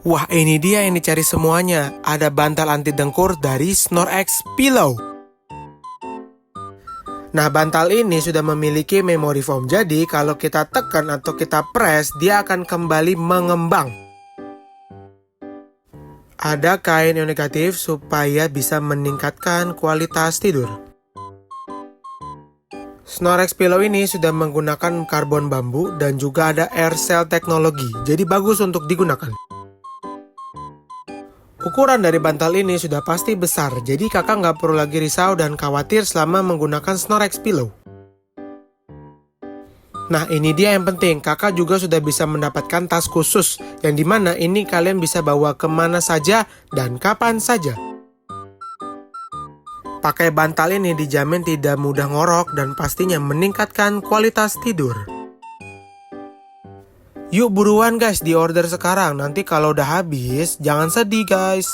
Wah, ini dia yang dicari semuanya. Ada bantal anti dengkur dari Snorex Pillow. Nah, bantal ini sudah memiliki memory foam. Jadi, kalau kita tekan atau kita press, dia akan kembali mengembang. Ada kain yang negatif supaya bisa meningkatkan kualitas tidur. Snorex Pillow ini sudah menggunakan karbon bambu dan juga ada air cell teknologi. Jadi, bagus untuk digunakan. Ukuran dari bantal ini sudah pasti besar, jadi kakak nggak perlu lagi risau dan khawatir selama menggunakan Snorex Pillow. Nah, ini dia yang penting, kakak juga sudah bisa mendapatkan tas khusus, yang dimana ini kalian bisa bawa kemana saja dan kapan saja. Pakai bantal ini dijamin tidak mudah ngorok dan pastinya meningkatkan kualitas tidur. Yuk buruan guys, di order sekarang. Nanti kalau udah habis, jangan sedih guys.